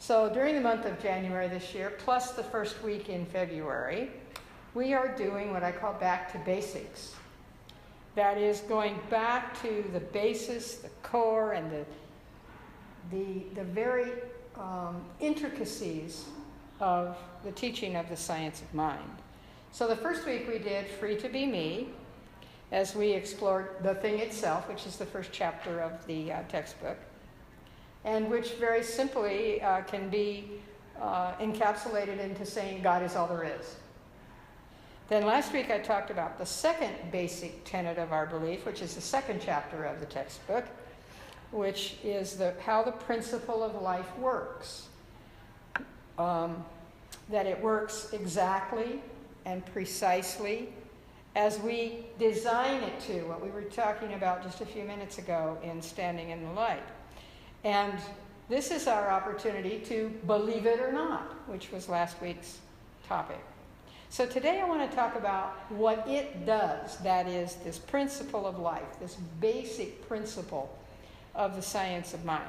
So during the month of January this year, plus the first week in February, we are doing what I call back to basics. That is going back to the basis, the core, and the very intricacies of the teaching of the science of mind. So the first week we did Free to Be Me, as we explored the thing itself, which is the first chapter of the textbook, and which very simply can be encapsulated into saying God is all there is. Then last week I talked about the second basic tenet of our belief, which is the second chapter of the textbook, which is how the principle of life works. That it works exactly and precisely as we design it to, what we were talking about just a few minutes ago in Standing in the Light. And this is our opportunity to believe it or not, which was last week's topic. So today I want to talk about what it does, that is, this principle of life, this basic principle of the science of mind,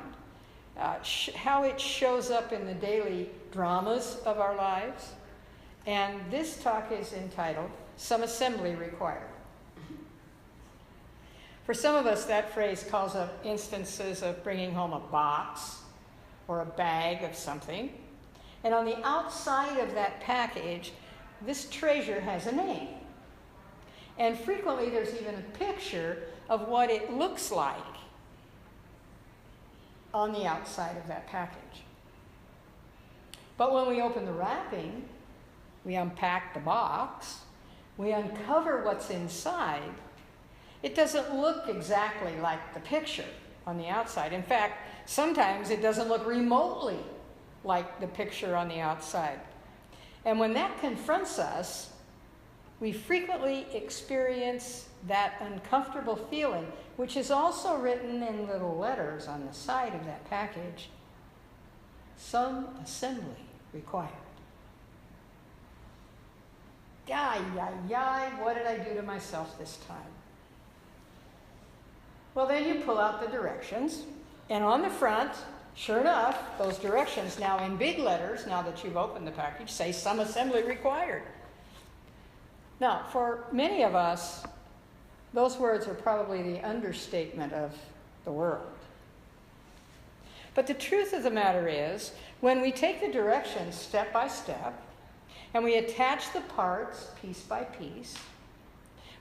how it shows up in the daily dramas of our lives. And this talk is entitled, Some Assembly Required. For some of us, that phrase calls up instances of bringing home a box or a bag of something. And on the outside of that package, this treasure has a name. And frequently there's even a picture of what it looks like on the outside of that package. But when we open the wrapping, we unpack the box, we uncover what's inside, it doesn't look exactly like the picture on the outside. In fact, sometimes it doesn't look remotely like the picture on the outside. And when that confronts us, we frequently experience that uncomfortable feeling, which is also written in little letters on the side of that package. Some assembly required. What did I do to myself this time? Well, then you pull out the directions, and on the front, sure enough, those directions now in big letters, now that you've opened the package, say some assembly required. Now, for many of us, those words are probably the understatement of the world. But the truth of the matter is, when we take the directions step by step, and we attach the parts piece by piece,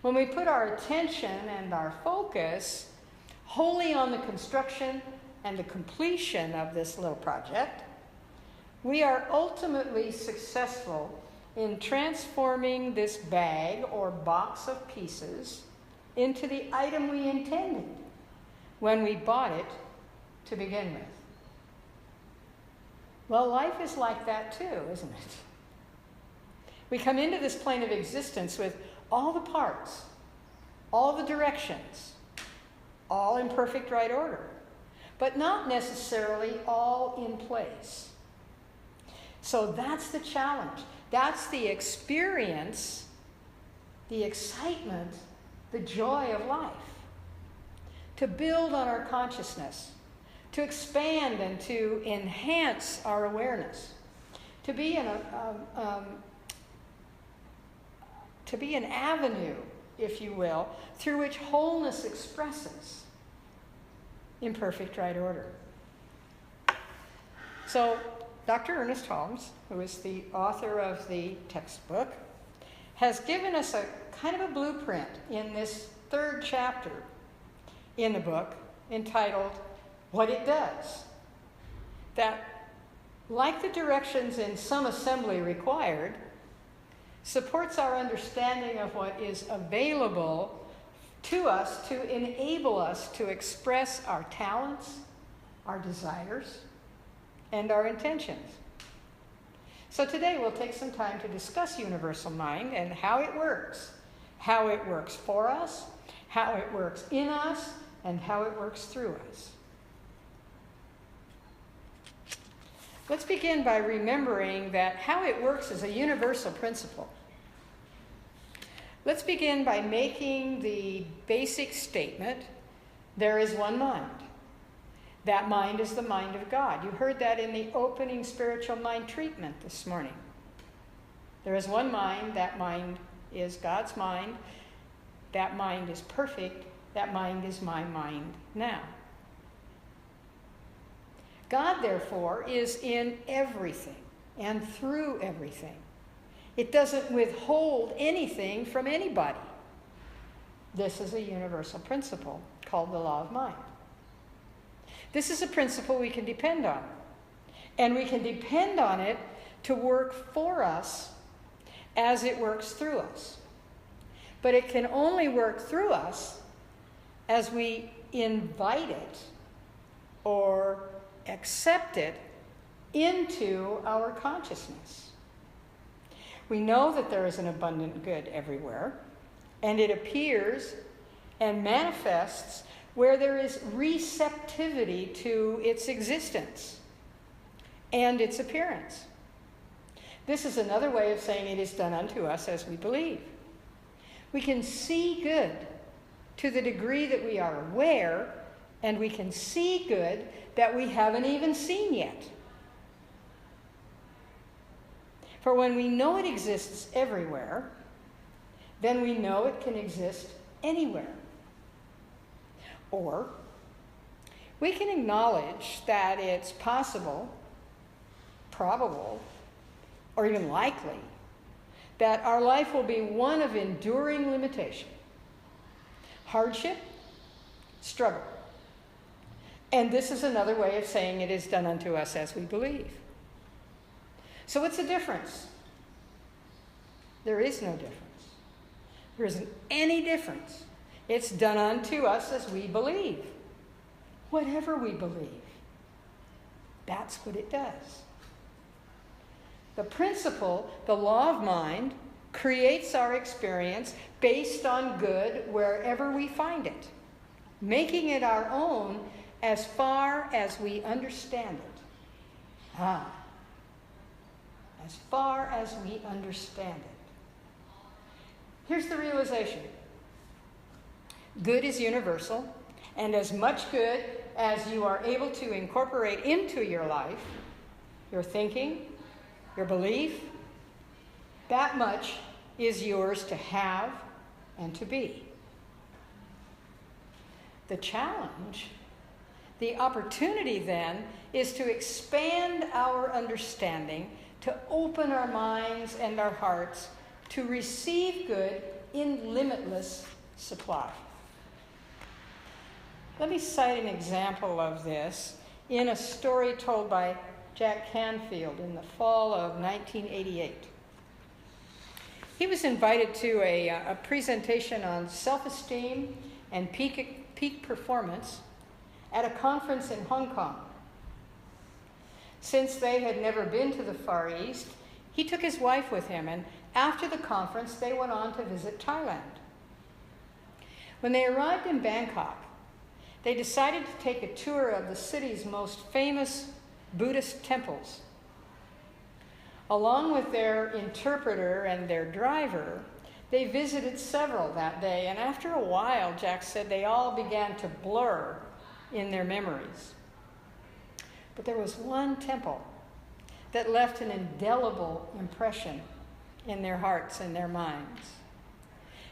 when we put our attention and our focus wholly on the construction and the completion of this little project, we are ultimately successful in transforming this bag or box of pieces into the item we intended when we bought it to begin with. Well, life is like that too, isn't it? We come into this plane of existence with all the parts, all the directions, all in perfect right order, but not necessarily all in place. So that's the challenge. That's the experience, the excitement, the joy of life. To build on our consciousness, to expand and to enhance our awareness, to be an avenue, if you will, through which wholeness expresses in perfect right order. So Dr. Ernest Holmes, who is the author of the textbook, has given us a kind of a blueprint in this third chapter in the book entitled What It Does. That, like the directions in Some Assembly Required, supports our understanding of what is available to us to enable us to express our talents, our desires, and our intentions. So today we'll take some time to discuss universal mind and how it works for us, how it works in us, and how it works through us. Let's begin by remembering that how it works is a universal principle. Let's begin by making the basic statement, there is one mind. That mind is the mind of God. You heard that in the opening spiritual mind treatment this morning. There is one mind. That mind is God's mind. That mind is perfect. That mind is my mind now. God, therefore, is in everything and through everything. It doesn't withhold anything from anybody. This is a universal principle called the law of mind. This is a principle we can depend on. And we can depend on it to work for us as it works through us. But it can only work through us as we invite it or accept it into our consciousness. We know that there is an abundant good everywhere, and it appears and manifests where there is receptivity to its existence and its appearance. This is another way of saying it is done unto us as we believe. We can see good to the degree that we are aware, and we can see good that we haven't even seen yet. For when we know it exists everywhere, then we know it can exist anywhere. Or we can acknowledge that it's possible, probable, or even likely that our life will be one of enduring limitation, hardship, struggle. And this is another way of saying it is done unto us as we believe. So what's the difference? There is no difference. There isn't any difference. It's done unto us as we believe. Whatever we believe, that's what it does. The principle, the law of mind, creates our experience based on good wherever we find it, making it our own as far as we understand it. As far as we understand it. Here's the realization. Good is universal, and as much good as you are able to incorporate into your life, your thinking, your belief, that much is yours to have and to be. The challenge, the opportunity then, is to expand our understanding, to open our minds and our hearts to receive good in limitless supply. Let me cite an example of this in a story told by Jack Canfield in the fall of 1988. He was invited to a presentation on self-esteem and peak performance at a conference in Hong Kong. Since they had never been to the Far East, he took his wife with him, and after the conference, they went on to visit Thailand. When they arrived in Bangkok, they decided to take a tour of the city's most famous Buddhist temples. Along with their interpreter and their driver, they visited several that day, and after a while, Jack said, they all began to blur in their memories. But there was one temple that left an indelible impression in their hearts and their minds.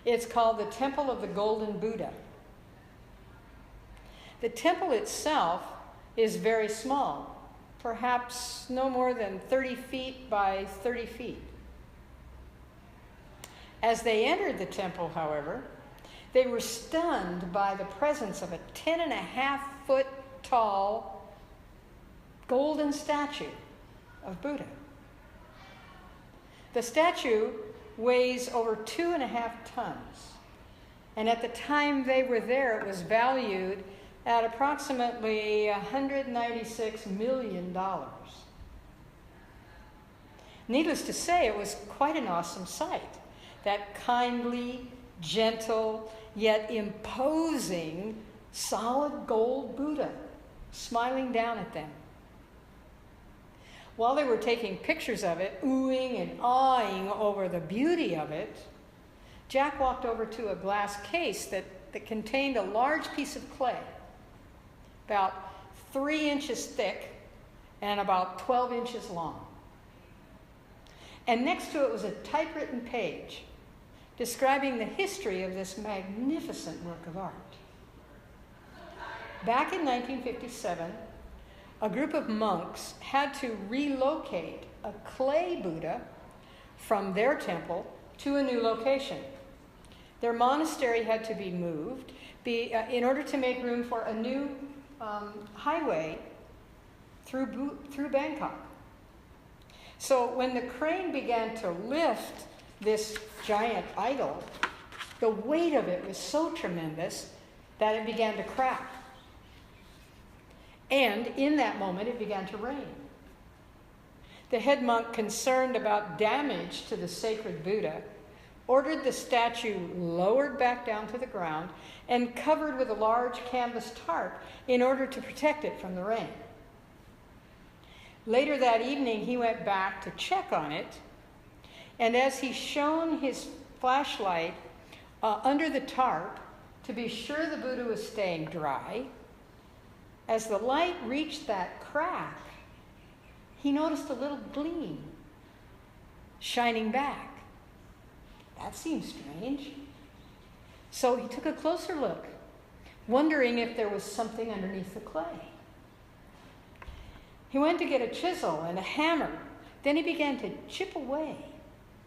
It's called the Temple of the Golden Buddha. The temple itself is very small, perhaps no more than 30 feet by 30 feet. As they entered the temple, however, they were stunned by the presence of a 10.5-foot tall golden statue of Buddha. The statue weighs over 2.5 tons, and at the time they were there, it was valued at approximately $196 million. Needless to say, it was quite an awesome sight. That kindly, gentle, yet imposing, solid gold Buddha smiling down at them. While they were taking pictures of it, oohing and awing over the beauty of it, Jack walked over to a glass case that contained a large piece of clay, about 3 inches thick and about 12 inches long. And next to it was a typewritten page describing the history of this magnificent work of art. Back in 1957, a group of monks had to relocate a clay Buddha from their temple to a new location. Their monastery had to be moved in order to make room for a new highway through Bangkok. So when the crane began to lift this giant idol, the weight of it was so tremendous that it began to crack. And in that moment, it began to rain. The head monk, concerned about damage to the sacred Buddha, ordered the statue lowered back down to the ground and covered with a large canvas tarp in order to protect it from the rain. Later that evening, he went back to check on it, and as he shone his flashlight under the tarp to be sure the Buddha was staying dry, as the light reached that crack, he noticed a little gleam shining back. That seemed strange. So he took a closer look, wondering if there was something underneath the clay. He went to get a chisel and a hammer. Then he began to chip away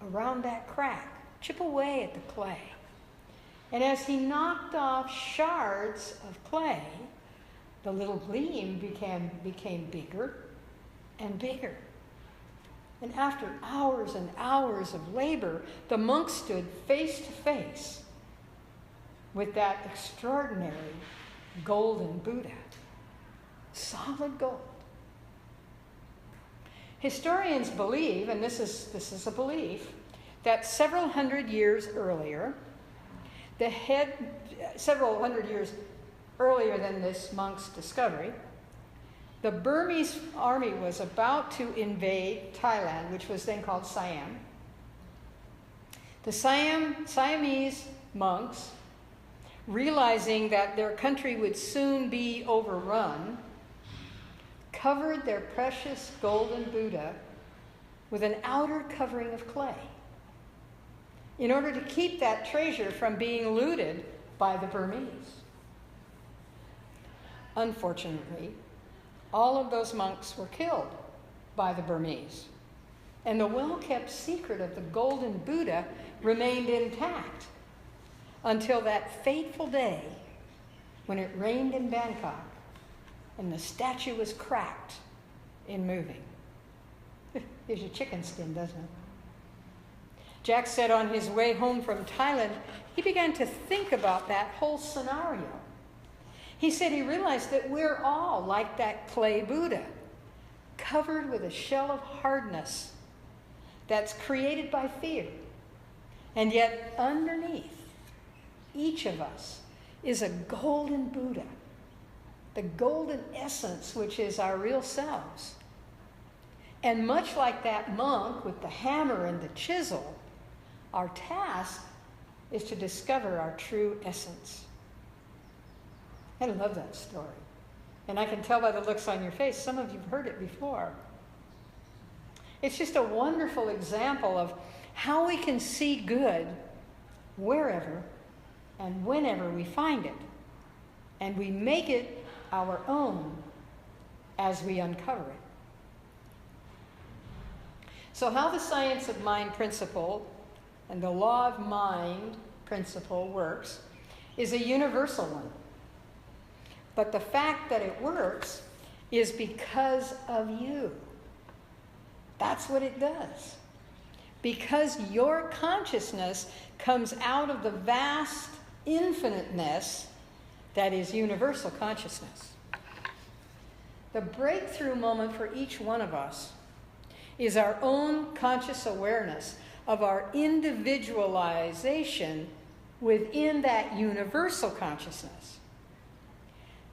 around that crack, chip away at the clay. And as he knocked off shards of clay, the little gleam became bigger and bigger. And after hours and hours of labor, the monk stood face to face with that extraordinary golden Buddha. Solid gold. Historians believe, and this is a belief, that several hundred years earlier than this monk's discovery, the Burmese army was about to invade Thailand, which was then called Siam. The Siamese monks, realizing that their country would soon be overrun, covered their precious golden Buddha with an outer covering of clay in order to keep that treasure from being looted by the Burmese. Unfortunately, all of those monks were killed by the Burmese, and the well-kept secret of the golden Buddha remained intact until that fateful day when it rained in Bangkok and the statue was cracked in moving. Gives you chicken skin, doesn't it? Jack said on his way home from Thailand, he began to think about that whole scenario. He said he realized that we're all like that clay Buddha, covered with a shell of hardness that's created by fear. And yet underneath each of us is a golden Buddha, the golden essence which is our real selves. And much like that monk with the hammer and the chisel, our task is to discover our true essence. I love that story. And I can tell by the looks on your face, some of you have heard it before. It's just a wonderful example of how we can see good wherever and whenever we find it. And we make it our own as we uncover it. So how the science of mind principle and the law of mind principle works is a universal one. But the fact that it works is because of you. That's what it does. Because your consciousness comes out of the vast infiniteness that is universal consciousness. The breakthrough moment for each one of us is our own conscious awareness of our individualization within that universal consciousness.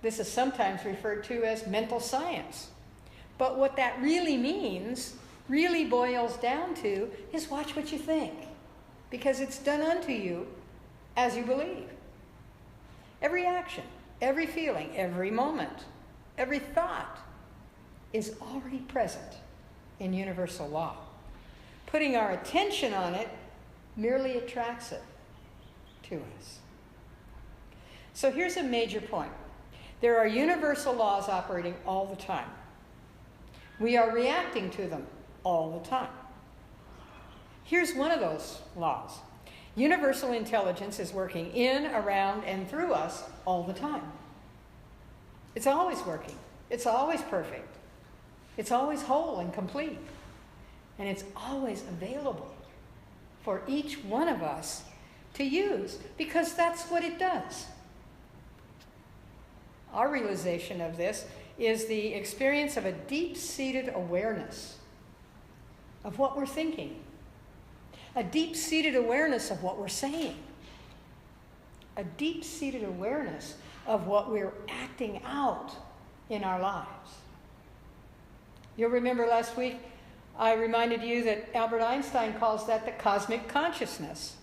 This is sometimes referred to as mental science. But what that really means, really boils down to, is watch what you think, because it's done unto you as you believe. Every action, every feeling, every moment every thought is already present in universal law. Putting our attention on it merely attracts it to us. So here's a major point. There are universal laws operating all the time. We are reacting to them all the time. Here's one of those laws. Universal intelligence is working in, around, and through us all the time. It's always working. It's always perfect. It's always whole and complete. And it's always available for each one of us to use, because that's what it does. Our realization of this is the experience of a deep-seated awareness of what we're thinking, a deep-seated awareness of what we're saying, a deep-seated awareness of what we're acting out in our lives. You'll remember last week I reminded you that Albert Einstein calls that the cosmic consciousness.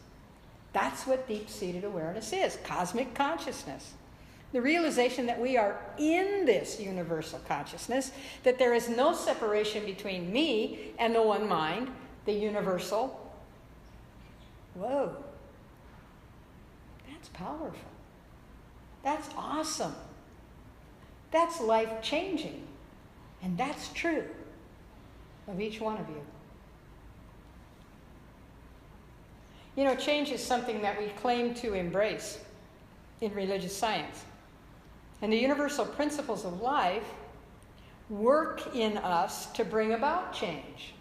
That's what deep-seated awareness is, cosmic consciousness. The realization that we are in this universal consciousness, that there is no separation between me and the one mind, the universal. Whoa, that's powerful. That's awesome. That's life-changing. And that's true of each one of you. You know, change is something that we claim to embrace in religious science. And the universal principles of life work in us to bring about change.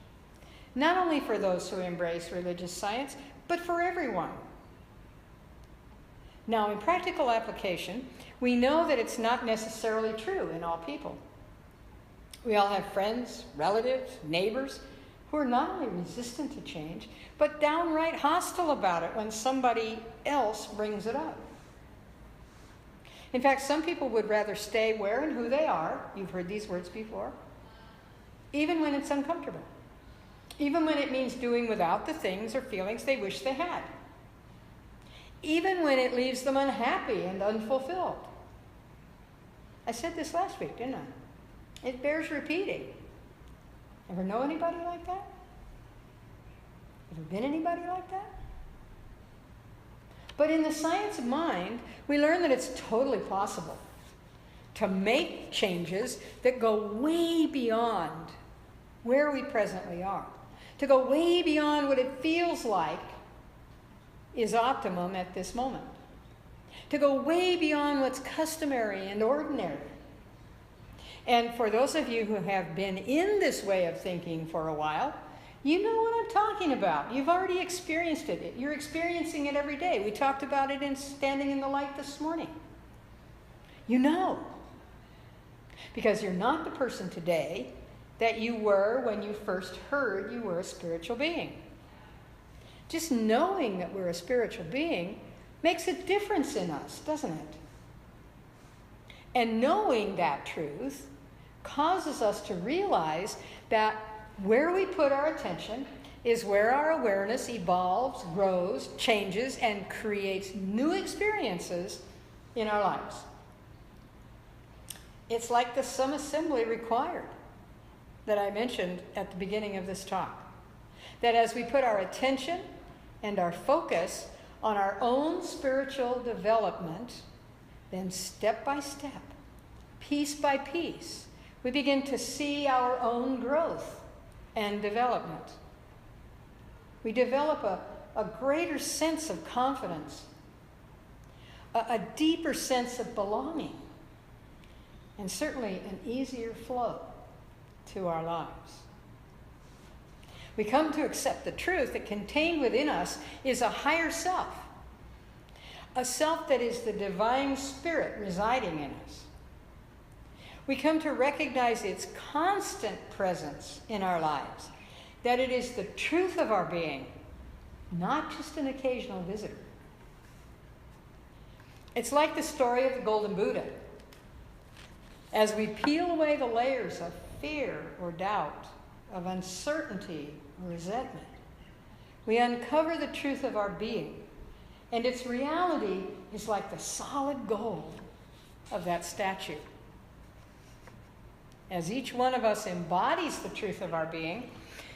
Not only for those who embrace religious science, but for everyone. Now, in practical application, we know that it's not necessarily true in all people. We all have friends, relatives, neighbors who are not only resistant to change, but downright hostile about it when somebody else brings it up. In fact, some people would rather stay where and who they are, you've heard these words before, even when it's uncomfortable, even when it means doing without the things or feelings they wish they had, even when it leaves them unhappy and unfulfilled. I said this last week, didn't I? It bears repeating. Ever know anybody like that? Ever been anybody like that? But in the science of mind, we learn that it's totally possible to make changes that go way beyond where we presently are, to go way beyond what it feels like is optimum at this moment, to go way beyond what's customary and ordinary. And for those of you who have been in this way of thinking for a while, you know what I'm talking about. You've already experienced it. You're experiencing it every day. We talked about it in Standing in the Light this morning. You know. Because you're not the person today that you were when you first heard you were a spiritual being. Just knowing that we're a spiritual being makes a difference in us, doesn't it? And knowing that truth causes us to realize that where we put our attention is where our awareness evolves, grows, changes, and creates new experiences in our lives. It's like the sum assembly required that I mentioned at the beginning of this talk. That as we put our attention and our focus on our own spiritual development, then step by step, piece by piece, we begin to see our own growth and development. We develop a greater sense of confidence, a deeper sense of belonging, and certainly an easier flow to our lives. We come to accept the truth that contained within us is a higher self, a self that is the divine spirit residing in us. We come to recognize its constant presence in our lives, that it is the truth of our being, not just an occasional visitor. It's like the story of the Golden Buddha. As we peel away the layers of fear or doubt, of uncertainty or resentment, we uncover the truth of our being, and its reality is like the solid gold of that statue. as each one of us embodies the truth of our being,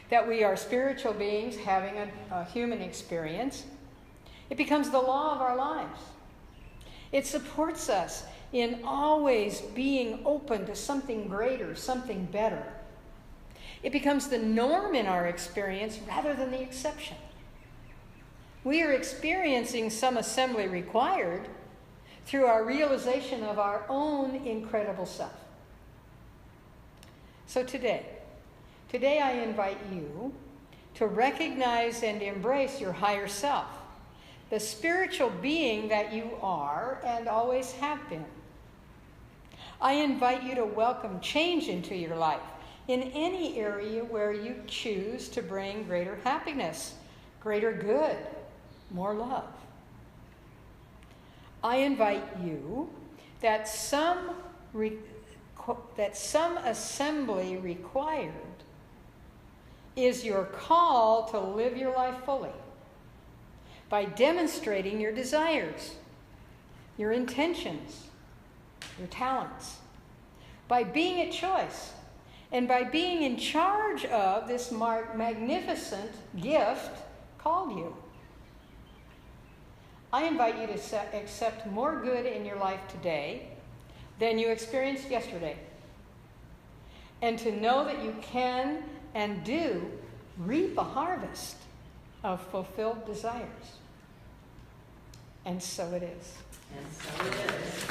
that we are spiritual beings having a human experience, it becomes the law of our lives. It supports us in always being open to something greater, something better. It becomes the norm in our experience rather than the exception. We are experiencing some assembly required through our realization of our own incredible self. So today I invite you to recognize and embrace your higher self, the spiritual being that you are and always have been. I invite you to welcome change into your life in any area where you choose to bring greater happiness, greater good, more love. I invite you that some assembly required is your call to live your life fully by demonstrating your desires, your intentions, your talents, by being at choice, and by being in charge of this magnificent gift called you. I invite you to accept more good in your life today than you experienced yesterday, and to know that you can and do reap a harvest of fulfilled desires. And so it is. And so it is.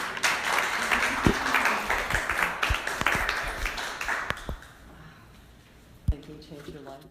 Thank you, change your life.